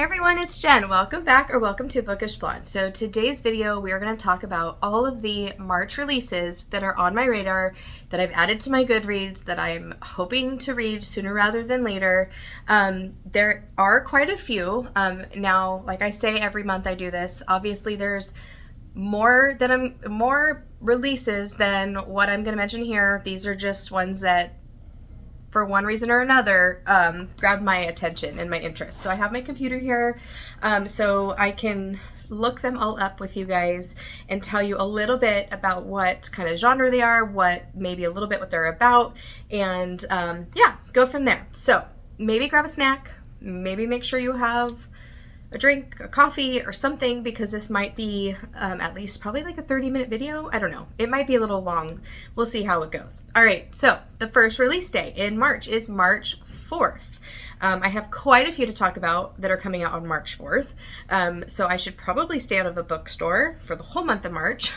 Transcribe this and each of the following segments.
everyone, it's Jen. Welcome back or welcome to Bookish Blonde. So today's video we are going to talk about all of the March releases that are on my radar that I've added to my Goodreads that I'm hoping to read sooner rather than later. There are quite a few. Now, like I say every month I do this, obviously there's more releases than what I'm going to mention here. These are just ones that for one reason or another, grabbed my attention and my interest. So I have my computer here so I can look them all up with you guys and tell you a little bit about what kind of genre they are, maybe a little bit what they're about, and yeah, go from there. So maybe grab a snack, maybe make sure you have a drink, a coffee, or something, because this might be at least probably like a 30-minute video. I don't know. It might be a little long. We'll see how it goes. All right, so the first release day in March is March 4th. I have quite a few to talk about that are coming out on March 4th. So I should probably stay out of a bookstore for the whole month of March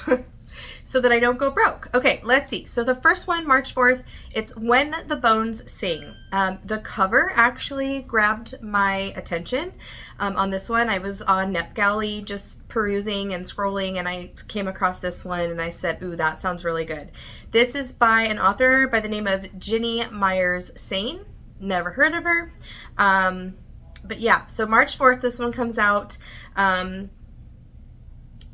so that I don't go broke. Okay, let's see. So the first one, March 4th, it's When the Bones Sing. The cover actually grabbed my attention. On this one, I was on NetGalley just perusing and scrolling, and I came across this one and I said, ooh, that sounds really good. This is by an author by the name of Ginny Myers Sain. Never heard of her. But yeah, so March 4th, this one comes out.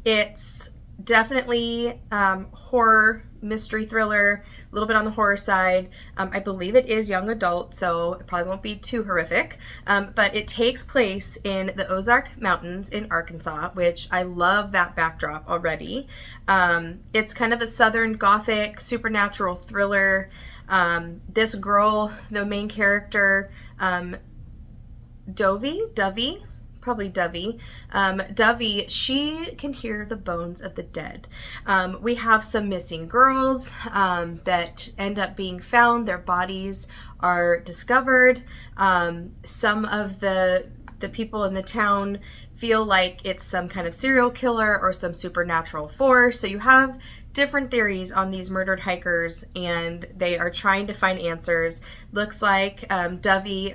It's definitely horror, mystery thriller, a little bit on the horror side. I believe it is young adult, so it probably won't be too horrific. But it takes place in the Ozark Mountains in Arkansas, which I love that backdrop already. It's kind of a Southern Gothic supernatural thriller. This girl, the main character, Dovey, she can hear the bones of the dead. We have some missing girls that end up being found. Their bodies are discovered. Some of the people in the town feel like it's some kind of serial killer or some supernatural force. So you have different theories on these murdered hikers, and they are trying to find answers. Looks like Dovey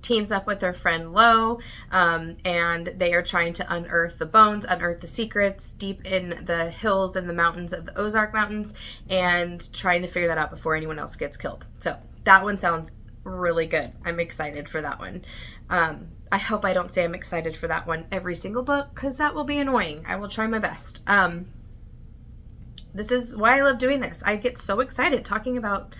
teams up with their friend Lo, and they are trying to unearth the bones, unearth the secrets deep in the hills and the mountains of the Ozark Mountains, and trying to figure that out before anyone else gets killed. So that one sounds really good. I'm excited for that one. I hope I don't say I'm excited for that one every single book, because that will be annoying. I will try my best. This is why I love doing this. I get so excited talking about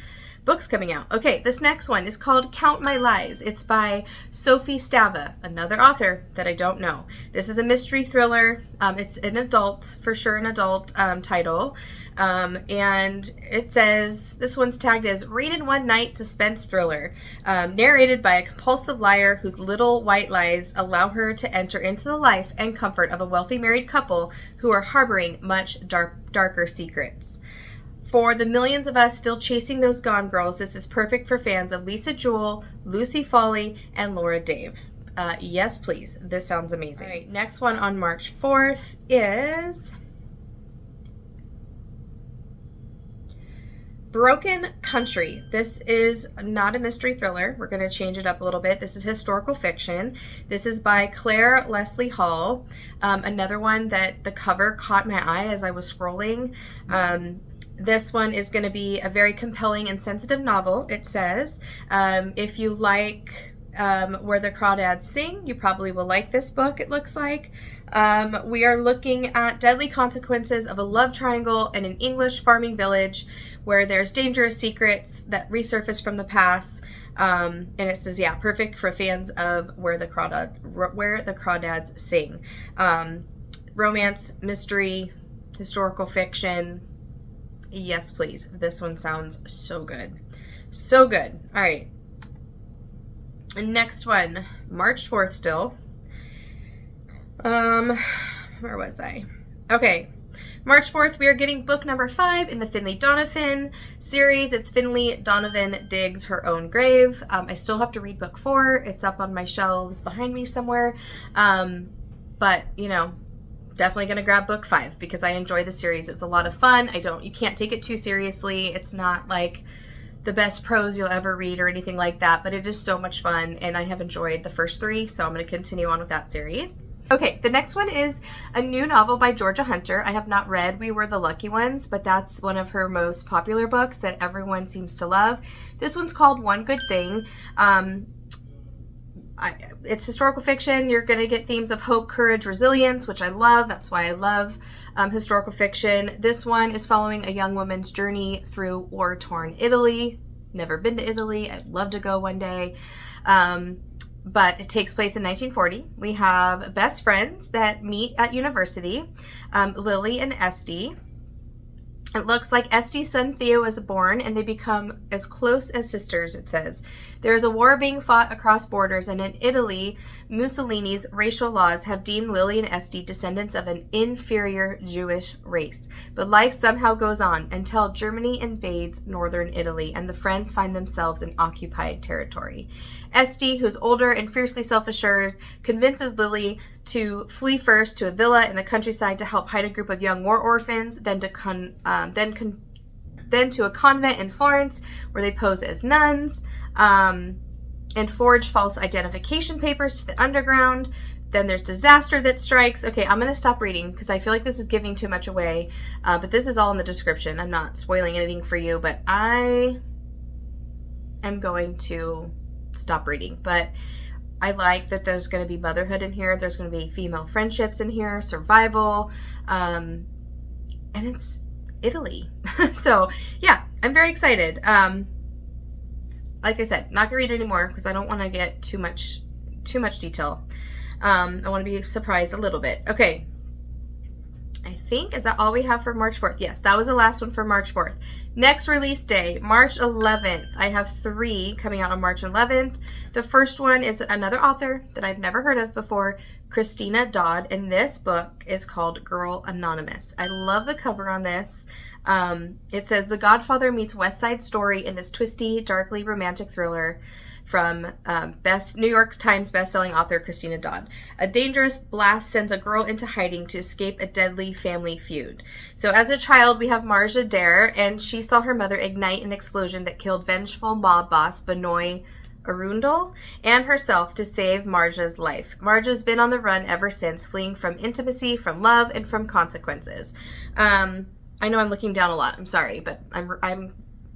books coming out. Okay, this next one is called Count My Lies. It's by Sophie Stava, another author that I don't know. This is a mystery thriller. It's an adult, for sure an adult title. And it says, this one's tagged as Read in One Night Suspense Thriller, narrated by a compulsive liar whose little white lies allow her to enter into the life and comfort of a wealthy married couple who are harboring much darker secrets. For the millions of us still chasing those Gone Girls, this is perfect for fans of Lisa Jewell, Lucy Foley, and Laura Dave. Yes, please. This sounds amazing. All right, next one on March 4th is Broken Country. This is not a mystery thriller. We're going to change it up a little bit. This is historical fiction. This is by Claire Leslie Hall. Another one that the cover caught my eye as I was scrolling. This one is going to be a very compelling and sensitive novel, it says. If you like Where the Crawdads Sing, you probably will like this book, it looks like. We are looking at deadly consequences of a love triangle in an English farming village where there's dangerous secrets that resurface from the past. And it says, yeah, perfect for fans of Where the Crawdads Sing. Romance, mystery, historical fiction. Yes, please. This one sounds so good. So good. All right. Next one, March 4th still. Where was I? Okay. March 4th, we are getting book number 5 in the Finley Donovan series. It's Finley Donovan Digs Her Own Grave. I still have to read book 4. It's up on my shelves behind me somewhere. But, you know, definitely going to grab book 5 because I enjoy the series. It's a lot of fun. You can't take it too seriously. It's not like the best prose you'll ever read or anything like that, but it is so much fun, and I have enjoyed the first 3, so I'm going to continue on with that series. Okay, the next one is a new novel by Georgia Hunter. I have not read We Were the Lucky Ones, but that's one of her most popular books that everyone seems to love. This one's called One Good Thing. It's historical fiction. You're going to get themes of hope, courage, resilience, which I love. That's why I love historical fiction. This one is following a young woman's journey through war-torn Italy. Never been to Italy. I'd love to go one day. But it takes place in 1940. We have best friends that meet at university, Lily and Esty. It looks like Esty's son Theo is born, and they become as close as sisters, it says. There is a war being fought across borders, and in Italy, Mussolini's racial laws have deemed Lily and Esty descendants of an inferior Jewish race. But life somehow goes on until Germany invades northern Italy, and the friends find themselves in occupied territory. Esty, who's older and fiercely self-assured, convinces Lily to flee first to a villa in the countryside to help hide a group of young war orphans, then to a convent in Florence where they pose as nuns, and forge false identification papers to the underground. Then there's disaster that strikes. Okay, I'm going to stop reading because I feel like this is giving too much away, but this is all in the description. I'm not spoiling anything for you, but I am going to stop reading. But I like that there's going to be motherhood in here. There's going to be female friendships in here, survival, and it's Italy. So yeah, I'm very excited. Like I said, not gonna read anymore because I don't want to get too much detail. I want to be surprised a little bit. Okay, I think, is that all we have for March 4th? Yes, that was the last one for March 4th. Next release day, March 11th. I have 3 coming out on March 11th. The first one is another author that I've never heard of before, Christina Dodd, and this book is called Girl Anonymous. I love the cover on this. It says, The Godfather meets West Side Story in this twisty, darkly romantic thriller from New York Times bestselling author Christina Dodd. A dangerous blast sends a girl into hiding to escape a deadly family feud. So as a child, we have Marja Dare, and she saw her mother ignite an explosion that killed vengeful mob boss Benoit Arundel and herself to save Marja's life. Marja's been on the run ever since, fleeing from intimacy, from love, and from consequences. I know I'm looking down a lot. I'm sorry, but I'm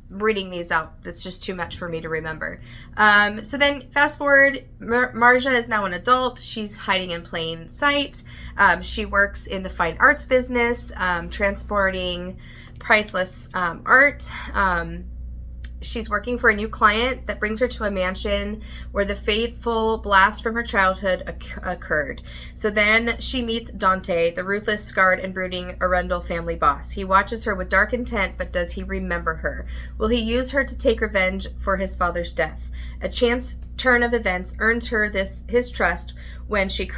reading these out. It's just too much for me to remember. So then fast forward, Marja is now an adult. She's hiding in plain sight. She works in the fine arts business, transporting priceless art. She's working for a new client that brings her to a mansion where the fateful blast from her childhood occurred. So then she meets Dante, the ruthless, scarred, and brooding Arundel family boss. He watches her with dark intent, but does he remember her? Will he use her to take revenge for his father's death? A chance turn of events earns her his trust when she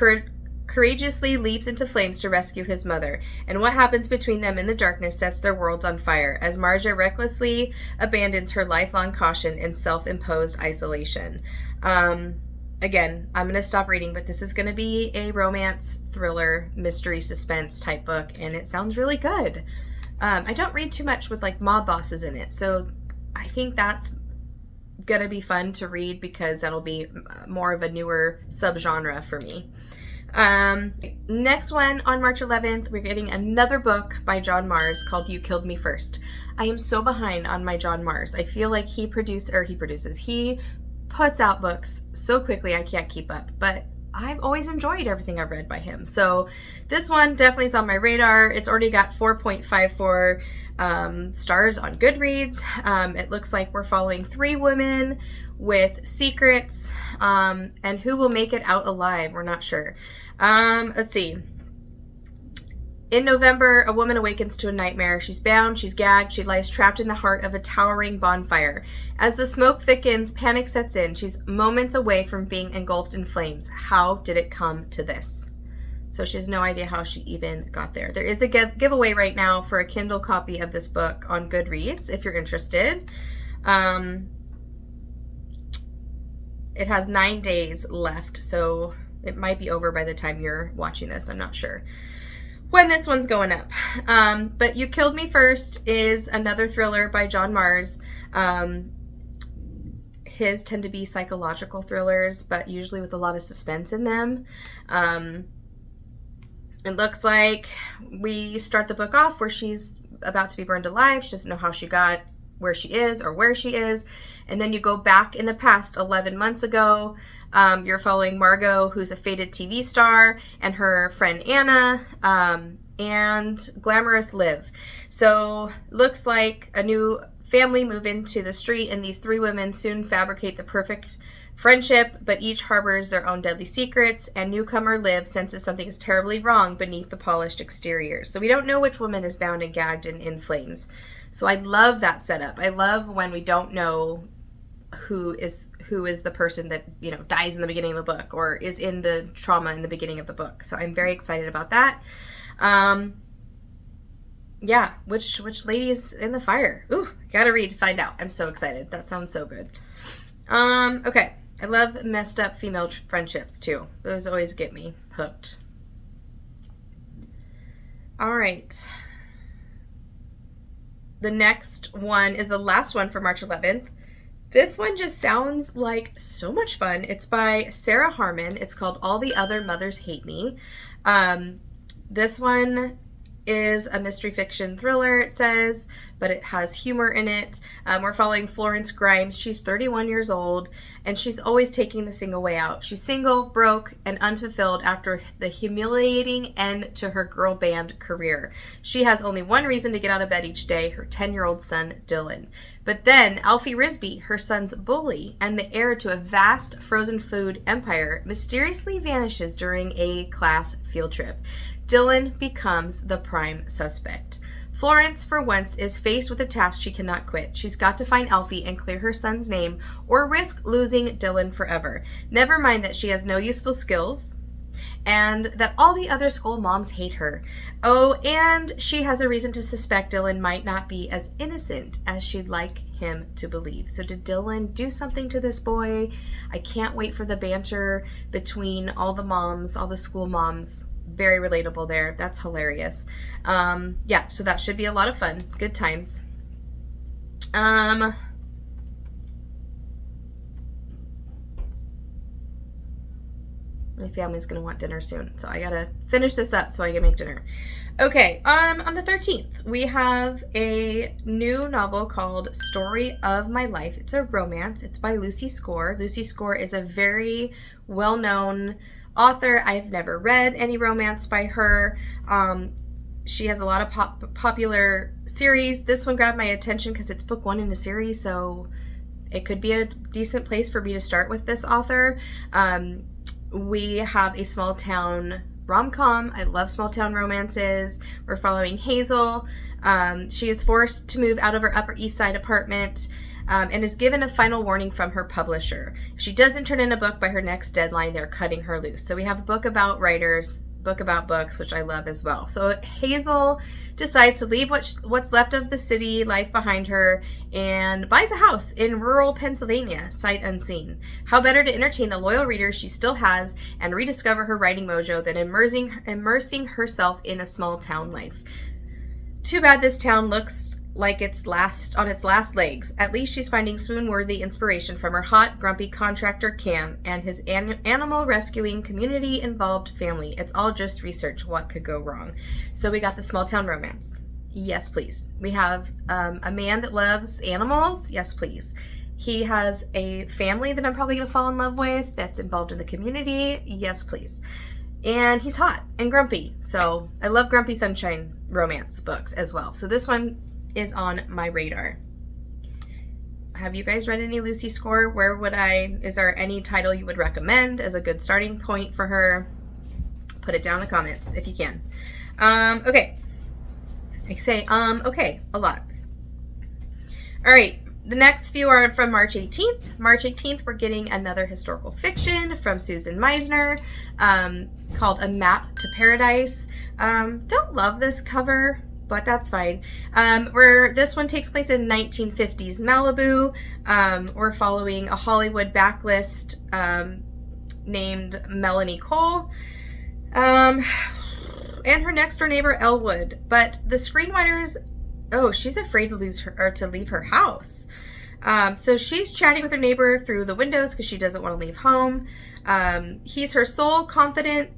courageously leaps into flames to rescue his mother, and what happens between them in the darkness sets their worlds on fire as Marja recklessly abandons her lifelong caution and self-imposed isolation. Again, I'm going to stop reading, but this is going to be a romance, thriller, mystery, suspense type book, and it sounds really good. I don't read too much with like mob bosses in it, so I think that's going to be fun to read because that'll be more of a newer subgenre for me. Next one on March 11th, we're getting another book by John Mars called You Killed Me First. I am so behind on my John Mars. I feel like he puts out books so quickly I can't keep up, but I've always enjoyed everything I've read by him. So this one definitely is on my radar. It's already got 4.54 stars on Goodreads. It looks like we're following 3 women with secrets, and who will make it out alive, we're not sure. Let's see. In November, a woman awakens to a nightmare. She's bound, she's gagged, she lies trapped in the heart of a towering bonfire. As the smoke thickens, panic sets in. She's moments away from being engulfed in flames. How did it come to this? So she has no idea how she even got there. There is a giveaway right now for a Kindle copy of this book on Goodreads, if you're interested. It has 9 days left, so it might be over by the time you're watching this. I'm not sure when this one's going up. But You Killed Me First is another thriller by John Mars. his tend to be psychological thrillers, but usually with a lot of suspense in them. It looks like we start the book off where she's about to be burned alive. She doesn't know how she got where she is or where she is. And then you go back in the past 11 months ago. You're following Margot, who's a fated TV star, and her friend Anna, and glamorous Liv. So looks like a new family move into the street, and these three women soon fabricate the perfect friendship, but each harbors their own deadly secrets, and newcomer Liv senses something is terribly wrong beneath the polished exterior. So we don't know which woman is bound and gagged and in flames. So I love that setup. I love when we don't know who is the person that, you know, dies in the beginning of the book or is in the trauma in the beginning of the book. So I'm very excited about that. Yeah, which lady is in the fire? Ooh, gotta read to find out. I'm so excited. That sounds so good. Okay. I love messed up female friendships too. Those always get me hooked. All right. The next one is the last one for March 11th. This one just sounds like so much fun. It's by Sarah Harmon. It's called All the Other Mothers Hate Me. This one is a mystery fiction thriller, it says, but it has humor in it. We're following Florence Grimes. She's 31 years old, and she's always taking the single way out. She's single, broke, and unfulfilled after the humiliating end to her girl band career. She has only one reason to get out of bed each day, her 10-year-old son, Dylan. But then Alfie Risby, her son's bully and the heir to a vast frozen food empire, mysteriously vanishes during a class field trip. Dylan becomes the prime suspect. Florence, for once, is faced with a task she cannot quit. She's got to find Alfie and clear her son's name or risk losing Dylan forever. Never mind that she has no useful skills and that all the other school moms hate her. Oh, and she has a reason to suspect Dylan might not be as innocent as she'd like him to believe. So did Dylan do something to this boy? I can't wait for the banter between all the moms, all the school moms. Very relatable there. That's hilarious. Yeah, so that should be a lot of fun. Good times. My family's gonna want dinner soon, so I gotta finish this up so I can make dinner. Okay, on the 13th, we have a new novel called Story of My Life. It's a romance. It's by Lucy Score. Lucy Score is a very well-known author. I've never read any romance by her. She has a lot of popular series. This one grabbed my attention because it's book one in a series, so it could be a decent place for me to start with this author. We have a small town rom-com. I love small town romances. We're following Hazel. She is forced to move out of her Upper East Side apartment and is given a final warning from her publisher. If she doesn't turn in a book by her next deadline, they're cutting her loose. So we have a book about writers, book about books, which I love as well. So Hazel decides to leave what's left of the city life behind her and buys a house in rural Pennsylvania, sight unseen. How better to entertain the loyal readers she still has and rediscover her writing mojo than immersing herself in a small town life. Too bad this town looks like it's on its last legs. At least she's finding swoon-worthy inspiration from her hot, grumpy contractor Cam and his animal rescuing, community-involved family. It's all just research. What could go wrong? So we got the small town romance. Yes, please. We have a man that loves animals. Yes, please. He has a family that I'm probably going to fall in love with that's involved in the community. Yes, please. And he's hot and grumpy. So I love grumpy sunshine romance books as well. So this one is on my radar. Have you guys read any Lucy Score? Is there any title you would recommend as a good starting point for her? Put it down in the comments if you can. Okay. I say, okay, a lot. All right. The next few are from March 18th. March 18th, we're getting another historical fiction from Susan Meisner called A Map to Paradise. Don't love this cover, but that's fine. This one takes place in 1950s Malibu. We're following a Hollywood backlist named Melanie Cole and her next door neighbor Elwood. But the screenwriters, she's afraid to leave her house. So she's chatting with her neighbor through the windows because she doesn't want to leave home. He's her sole confidant.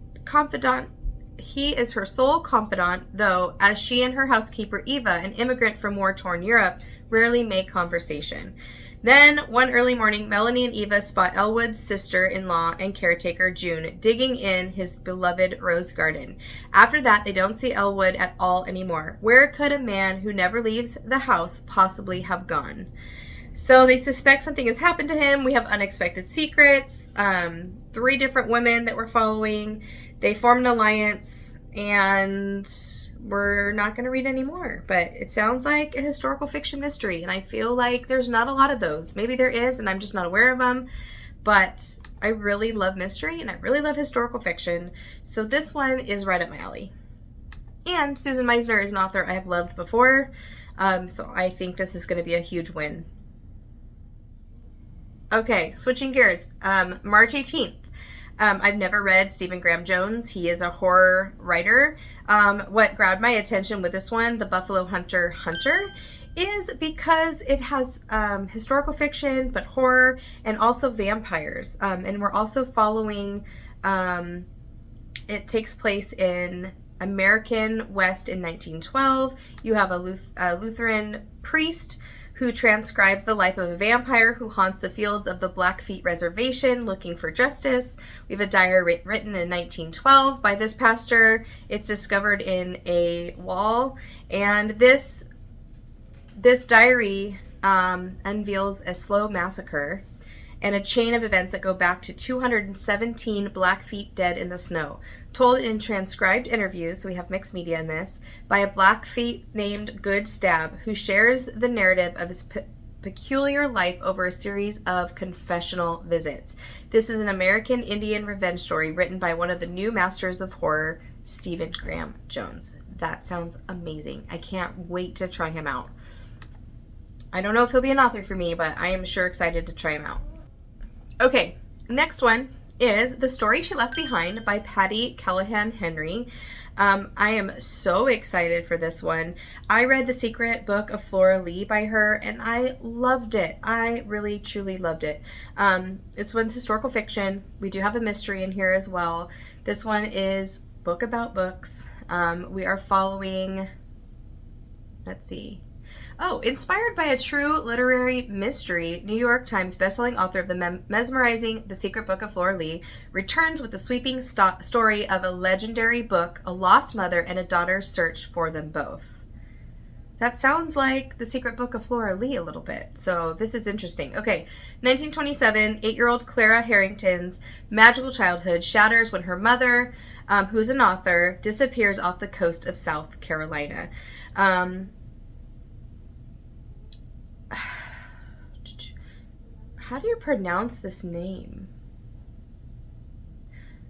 He is her sole confidant, though, as she and her housekeeper, Eva, an immigrant from war-torn Europe, rarely make conversation. Then, one early morning, Melanie and Eva spot Elwood's sister-in-law and caretaker, June, digging in his beloved rose garden. After that, they don't see Elwood at all anymore. Where could a man who never leaves the house possibly have gone? So they suspect something has happened to him. We have unexpected secrets, 3 different women that we're following. They form an alliance, and we're not going to read any more. But it sounds like a historical fiction mystery, and I feel like there's not a lot of those. Maybe there is, and I'm just not aware of them. But I really love mystery, and I really love historical fiction. So this one is right up my alley. And Susan Meisner is an author I have loved before, so I think this is going to be a huge win. Okay, switching gears. March 18th. I've never read Stephen Graham Jones. He is a horror writer. What grabbed my attention with this one, The Buffalo Hunter, is because it has historical fiction, but horror, and also vampires. And we're also following, it takes place in American West in 1912. You have a Lutheran priest who transcribes the life of a vampire who haunts the fields of the Blackfeet Reservation looking for justice. We have a diary written in 1912 by this pastor. It's discovered in a wall, and this diary unveils a slow massacre and a chain of events that go back to 217 Blackfeet dead in the snow, told in transcribed interviews, so we have mixed media in this, by a Blackfeet named Good Stab, who shares the narrative of his peculiar life over a series of confessional visits. This is an American Indian revenge story written by one of the new masters of horror, Stephen Graham Jones. That sounds amazing. I can't wait to try him out. I don't know if he'll be an author for me, but I am sure excited to try him out. Okay, next one is The Story She Left Behind by Patty Callahan Henry. I am so excited for this one. I read The Secret Book of Flora Lee by her, and I loved it. I really, truly loved it. This one's historical fiction. We do have a mystery in here as well. This one is book about books. We are following, let's see. Oh, inspired by a true literary mystery, New York Times bestselling author of the mesmerizing The Secret Book of Flora Lee returns with the sweeping story of a legendary book, a lost mother, and a daughter's search for them both. That sounds like The Secret Book of Flora Lee a little bit, so this is interesting. Okay, 1927, 8-year-old Clara Harrington's magical childhood shatters when her mother, who's an author, disappears off the coast of South Carolina. How do you pronounce this name?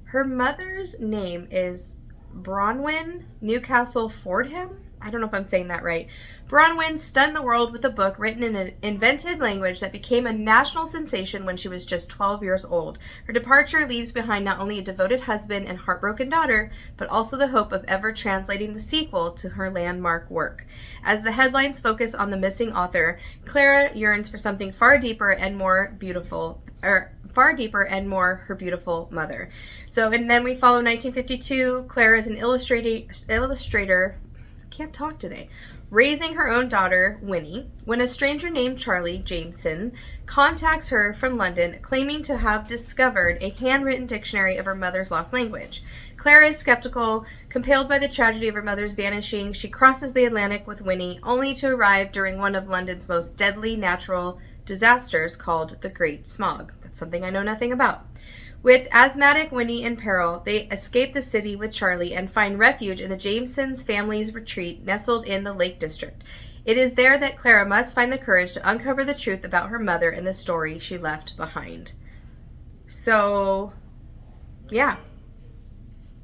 Her mother's name is Bronwyn Newcastle Fordham. I don't know if I'm saying that right. Bronwyn stunned the world with a book written in an invented language that became a national sensation when she was just 12 years old. Her departure leaves behind not only a devoted husband and heartbroken daughter, but also the hope of ever translating the sequel to her landmark work. As the headlines focus on the missing author, Clara yearns for something far deeper and more her beautiful mother. So, and then we follow 1952. Clara is an illustrator, can't talk today, raising her own daughter, Winnie, when a stranger named Charlie Jameson contacts her from London, claiming to have discovered a handwritten dictionary of her mother's lost language. Clara is skeptical. Compelled by the tragedy of her mother's vanishing, she crosses the Atlantic with Winnie, only to arrive during one of London's most deadly natural disasters called the Great Smog. That's something I know nothing about. With asthmatic Winnie in peril, they escape the city with Charlie and find refuge in the Jamesons' family's retreat nestled in the Lake District. It is there that Clara must find the courage to uncover the truth about her mother and the story she left behind. So, yeah.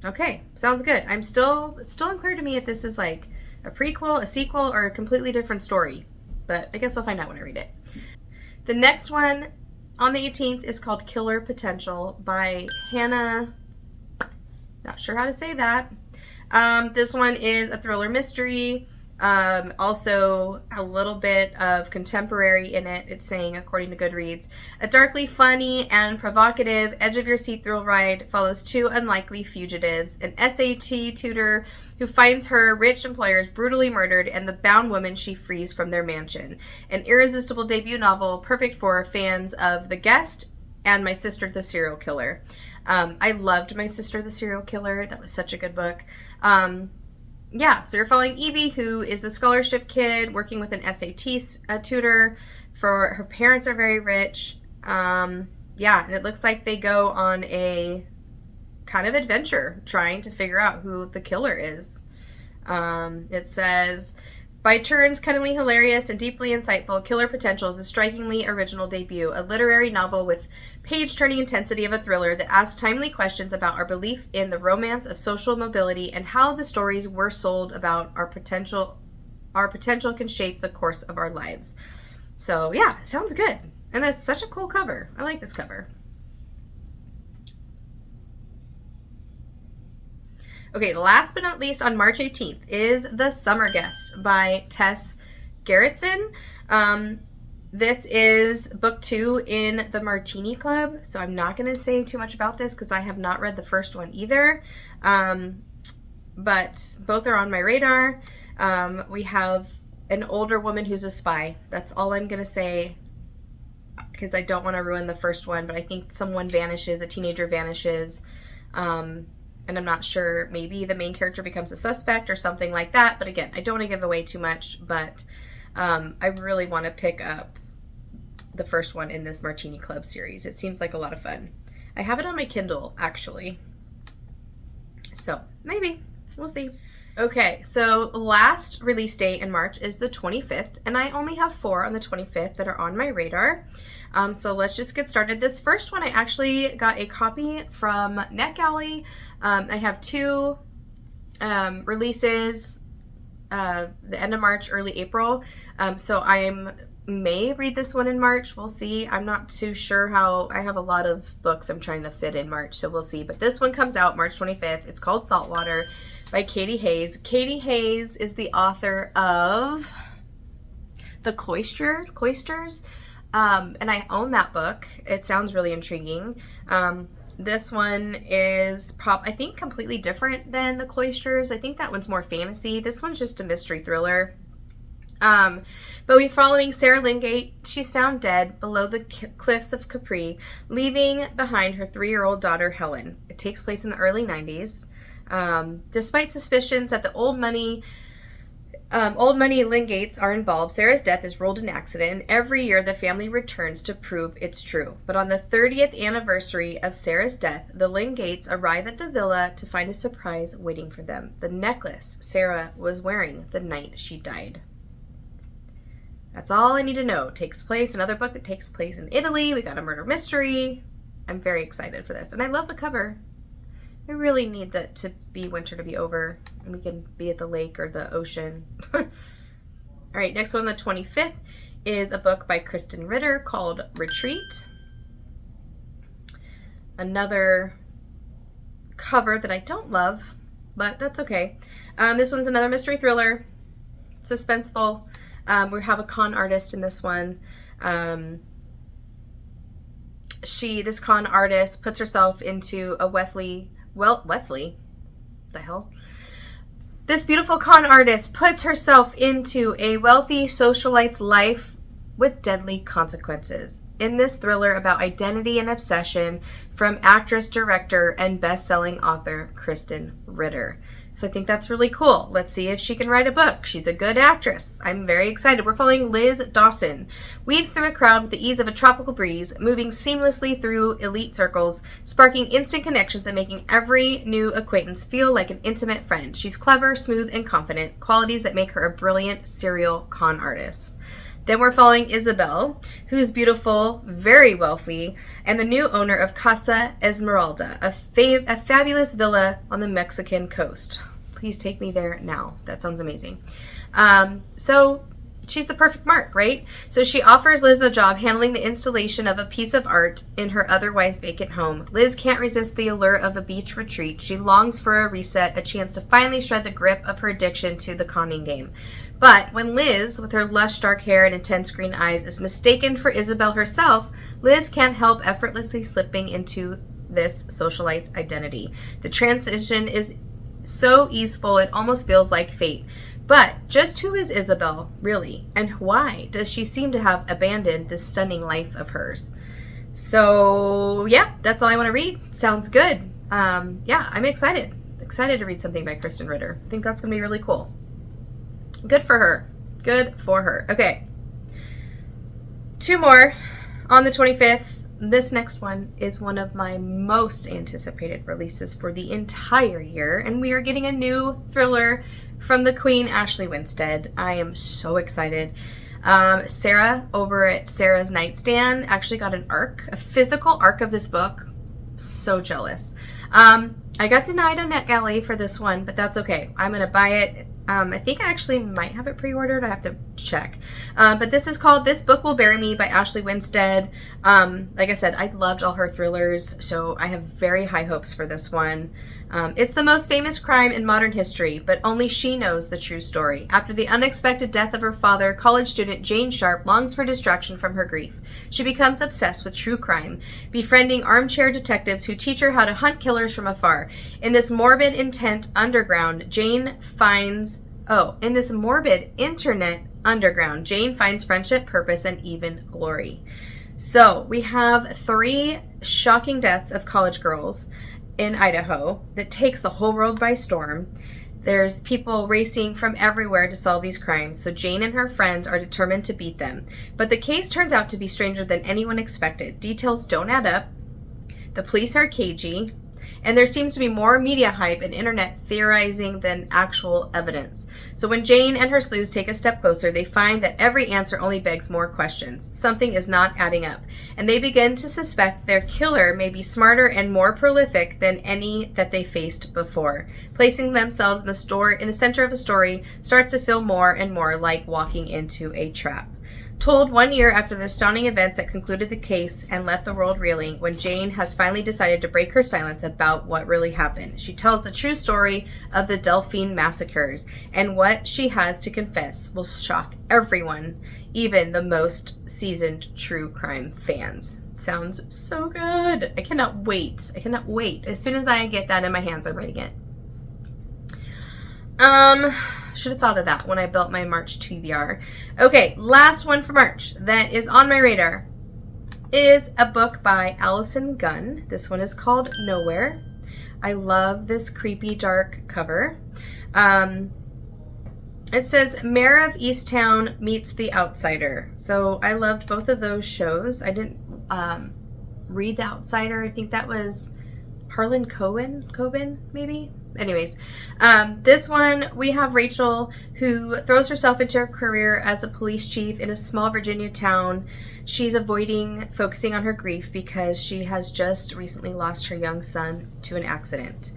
Okay, sounds good. It's still unclear to me if this is like a prequel, a sequel, or a completely different story. But I guess I'll find out when I read it. The next one on the 18th is called Killer Potential by Hannah, not sure how to say that. This one is a thriller mystery. Also a little bit of contemporary in it. It's saying, according to Goodreads, a darkly funny and provocative edge-of-your-seat thrill ride follows two unlikely fugitives, an SAT tutor who finds her rich employers brutally murdered and the bound woman she frees from their mansion. An irresistible debut novel, perfect for fans of The Guest and My Sister the Serial Killer. I loved My Sister the Serial Killer. That was such a good book. Yeah, so you're following Evie, who is the scholarship kid working with an SAT tutor. For her parents are very rich. Yeah, and it looks like they go on a kind of adventure trying to figure out who the killer is. It says, by turns cunningly hilarious and deeply insightful, Killer Potential is a strikingly original debut, a literary novel with page-turning intensity of a thriller that asks timely questions about our belief in the romance of social mobility and how the stories we're sold about our potential can shape the course of our lives. So yeah, sounds good. And it's such a cool cover. I like this cover. Okay, last but not least, on March 18th is The Summer Guest by Tess Gerritsen. This is book 2 in the Martini Club, so I'm not going to say too much about this because I have not read the first one either. But both are on my radar. We have an older woman who's a spy. That's all I'm going to say because I don't want to ruin the first one, but I think someone vanishes, a teenager vanishes, and I'm not sure, maybe the main character becomes a suspect or something like that. But again, I don't want to give away too much, but I really want to pick up the first one in this Martini Club series. It seems like a lot of fun. I have it on my Kindle, actually. So maybe, we'll see. Okay, so last release date in March is the 25th, and I only have 4 on the 25th that are on my radar. So let's just get started. This first one, I actually got a copy from NetGalley. I have 2 releases, the end of March, early April. So I may read this one in March. We'll see. I'm not too sure how. I have a lot of books I'm trying to fit in March, so we'll see. But this one comes out March 25th. It's called Saltwater by Katie Hayes. Katie Hayes is the author of The Cloisters. And I own that book. It sounds really intriguing. This one is I think completely different than The Cloisters. I think that one's more fantasy. This one's just a mystery thriller. But we're following Sarah Lingate. She's found dead below the cliffs of Capri, leaving behind her 3-year-old daughter, Helen. It takes place in the early 90s. Despite suspicions that the old money Lingates are involved, Sarah's death is ruled an accident, and every year the family returns to prove it's true. But on the 30th anniversary of Sarah's death, the Lingates arrive at the villa to find a surprise waiting for them: the necklace Sarah was wearing the night she died. That's all I need to know. It takes place, another book that takes place in Italy. We got a murder mystery. I'm very excited for this, and I love the cover. I really need that to be winter to be over and we can be at the lake or the ocean. All right, next one on the 25th is a book by Kristen Ritter called Retreat. Another cover that I don't love, but that's okay. This one's another mystery thriller, suspenseful. We have a con artist in this one. This con artist puts herself into a the hell? This beautiful con artist puts herself into a wealthy socialite's life with deadly consequences. In this thriller about identity and obsession from actress, director, and best-selling author Kristen Ritter. So I think that's really cool. Let's see if she can write a book. She's a good actress. I'm very excited. We're following Liz Dawson. Weaves through a crowd with the ease of a tropical breeze, moving seamlessly through elite circles, sparking instant connections and making every new acquaintance feel like an intimate friend. She's clever, smooth, and confident, qualities that make her a brilliant serial con artist. Then we're following Isabel, who's beautiful, very wealthy, and the new owner of Casa Esmeralda, a fabulous villa on the Mexican coast. Please take me there now. That sounds amazing. So she's the perfect mark, right? So she offers Liz a job handling the installation of a piece of art in her otherwise vacant home. Liz can't resist the allure of a beach retreat. She longs for a reset, a chance to finally shred the grip of her addiction to the conning game. But when Liz, with her lush dark hair and intense green eyes, is mistaken for Isabel herself, Liz can't help effortlessly slipping into this socialite's identity. The transition is so easeful it almost feels like fate. But just who is Isabel, really? And why does she seem to have abandoned this stunning life of hers? So, yeah, that's all I want to read. Sounds good. Yeah, I'm excited. Excited to read something by Kristen Ritter. I think that's going to be really cool. Good for her. Good for her. Okay. 2 more on the 25th. This next one is one of my most anticipated releases for the entire year, and we are getting a new thriller from the Queen, Ashley Winstead. I am so excited. Sarah over at Sarah's Nightstand actually got an arc, a physical arc of this book. So jealous. I got denied on NetGalley for this one, but that's okay. I'm going to buy it. I think I actually might have it pre-ordered. I have to check. But this is called This Book Will Bury Me by Ashley Winstead. Like I said, I loved all her thrillers, so I have very high hopes for this one. It's the most famous crime in modern history, but only she knows the true story. After the unexpected death of her father, college student Jane Sharp longs for distraction from her grief. She becomes obsessed with true crime, befriending armchair detectives who teach her how to hunt killers from afar. In this morbid internet underground, Jane finds friendship, purpose, and even glory. So we have 3 shocking deaths of college girls in Idaho that takes the whole world by storm. There's people racing from everywhere to solve these crimes, so Jane and her friends are determined to beat them. But the case turns out to be stranger than anyone expected. Details don't add up. The police are cagey. And there seems to be more media hype and internet theorizing than actual evidence. So when Jane and her sleuths take a step closer, they find that every answer only begs more questions. Something is not adding up. And they begin to suspect their killer may be smarter and more prolific than any that they faced before. Placing themselves in the center of a story starts to feel more and more like walking into a trap. Told 1 year after the astounding events that concluded the case and left the world reeling, when Jane has finally decided to break her silence about what really happened. She tells the true story of the Delphine massacres, and what she has to confess will shock everyone, even the most seasoned true crime fans. Sounds so good. I cannot wait. As soon as I get that in my hands, I'm reading it. Should have thought of that when I built my March TBR. Okay, last one for March that is on my radar is a book by Allison Gunn. This one is called Nowhere. I love this creepy dark cover. It says Mayor of Easttown meets The Outsider. So I loved both of those shows. I didn't read The Outsider. I think that was Harlan Coben, maybe? Anyways, this one, we have Rachel, who throws herself into her career as a police chief in a small Virginia town. She's avoiding focusing on her grief because she has just recently lost her young son to an accident.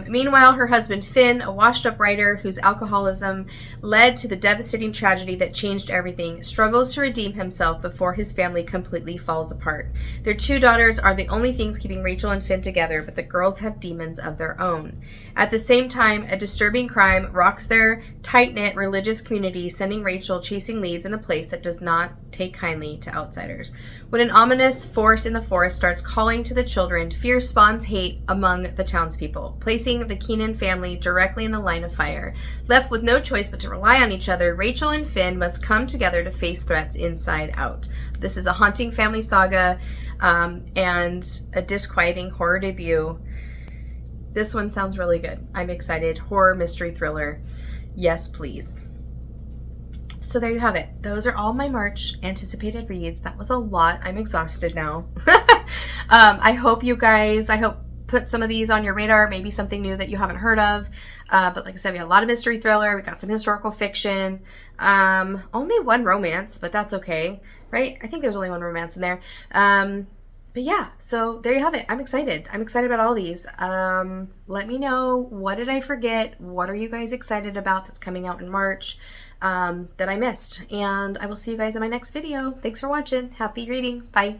Meanwhile, her husband Finn, a washed-up writer whose alcoholism led to the devastating tragedy that changed everything, struggles to redeem himself before his family completely falls apart. Their 2 daughters are the only things keeping Rachel and Finn together, but the girls have demons of their own. At the same time, a disturbing crime rocks their tight-knit religious community, sending Rachel chasing leads in a place that does not take kindly to outsiders. When an ominous force in the forest starts calling to the children, fear spawns hate among the townspeople, placing the Keenan family directly in the line of fire. Left with no choice but to rely on each other, Rachel and Finn must come together to face threats inside out. This is a haunting family saga and a disquieting horror debut. This one sounds really good. I'm excited. Horror mystery thriller. Yes, please. So there you have it. Those are all my March anticipated reads. That was a lot. I'm exhausted now. I hope put some of these on your radar, maybe something new that you haven't heard of. But like I said, we got a lot of mystery thriller. We got some historical fiction. Only one romance, but that's okay, right? I think there's only one romance in there. But yeah, so there you have it. I'm excited. I'm excited about all these. Let me know, what did I forget? What are you guys excited about that's coming out in March that I missed? And I will see you guys in my next video. Thanks for watching. Happy reading. Bye.